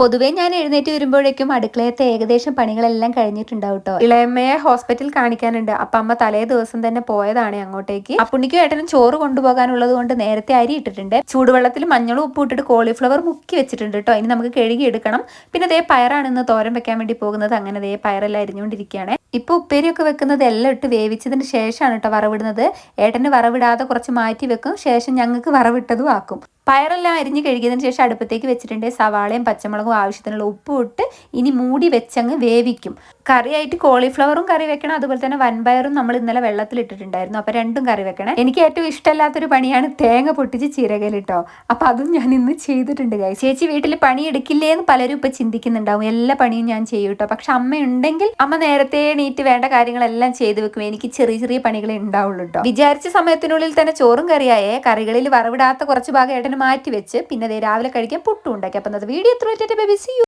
പൊതുവേ ഞാൻ എഴുന്നേറ്റ് വരുമ്പോഴേക്കും അടുക്കളയത്തെ ഏകദേശം പണികളെല്ലാം കഴിഞ്ഞിട്ടുണ്ടാവും കേട്ടോ. ഇളയമ്മയെ ഹോസ്പിറ്റലിൽ കാണിക്കാനുണ്ട്. അപ്പൊ അമ്മ തലേ ദിവസം തന്നെ പോയതാണ് അങ്ങോട്ടേക്ക്. അപ്പുണ്ണിക്കും ഏട്ടനും ചോറ് കൊണ്ടുപോകാനുള്ളത് കൊണ്ട് നേരത്തെ അരി ഇട്ടിട്ടുണ്ട്. ചൂടുവെള്ളത്തിൽ മഞ്ഞളും ഉപ്പും ഇട്ടിട്ട് കോളിഫ്ലവർ മുക്കി വെച്ചിട്ടുണ്ട് കേട്ടോ. ഇനി നമുക്ക് കഴുകി എടുക്കണം. പിന്നെ ദേ പയറാണ് ഇന്ന് തോരൻ വെക്കാൻ വേണ്ടി പോകുന്നത്. അങ്ങനെ ദേ പയറെല്ലാം അരിഞ്ഞുകൊണ്ടിരിക്കുകയാണ്. ഇപ്പൊ ഉപ്പേരിയൊക്കെ വെക്കുന്നത് എല്ലാം ഇട്ട് വേവിച്ചതിന് ശേഷമാണ് കേട്ടോ വറവിടുന്നത്. ഏട്ടന് വറവിടാതെ കുറച്ച് മാറ്റി വെക്കും, ശേഷം ഞങ്ങൾക്ക് വറവിട്ടതും ആക്കും. പയറെല്ലാം അരിഞ്ഞ് കഴുകിയതിന് ശേഷം അടുപ്പത്തേക്ക് വെച്ചിട്ടുണ്ട്. സവാളയും പച്ചമുളകും ആവശ്യത്തിനുള്ള ഉപ്പും ഇട്ട് ഇനി മൂടി വെച്ചങ്ങ് വേവിക്കും. കറിയായിട്ട് കോളിഫ്ലവറും കറി വെക്കണം, അതുപോലെ തന്നെ വൻപയറും നമ്മൾ ഇന്നലെ വെള്ളത്തിൽ ഇട്ടിട്ടുണ്ടായിരുന്നു. അപ്പൊ രണ്ടും കറി വെക്കണം. എനിക്ക് ഏറ്റവും ഇഷ്ടമല്ലാത്തൊരു പണിയാണ് തേങ്ങ പൊട്ടിച്ച് ചിരകലിട്ടോ. അപ്പൊ അതും ഞാൻ ഇന്ന് ചെയ്തിട്ടുണ്ട്. ചേച്ചി വീട്ടിൽ പണി എടുക്കില്ലേന്ന് പലരും ഇപ്പൊ ചിന്തിക്കുന്നുണ്ടാവും. എല്ലാ പണിയും ഞാൻ ചെയ്യും കേട്ടോ. പക്ഷെ അമ്മ ഉണ്ടെങ്കിൽ അമ്മ നേരത്തെ എണീറ്റ് വേണ്ട കാര്യങ്ങളെല്ലാം ചെയ്തു വെക്കും. എനിക്ക് ചെറിയ ചെറിയ പണികളെ ഉണ്ടാവുള്ളൂ കേട്ടോ. വിചാരിച്ച സമയത്തിനുള്ളിൽ തന്നെ ചോറും കറിയായേ. കറികളിൽ വറവിടാത്ത കുറച്ച് ഭാഗം ഏട്ടന് മാറ്റി വെച്ച് പിന്നെ രാവിലെ കഴിക്കാൻ പുട്ടും ഉണ്ടാക്കി. അപ്പം അത് വീഡിയോ എത്ര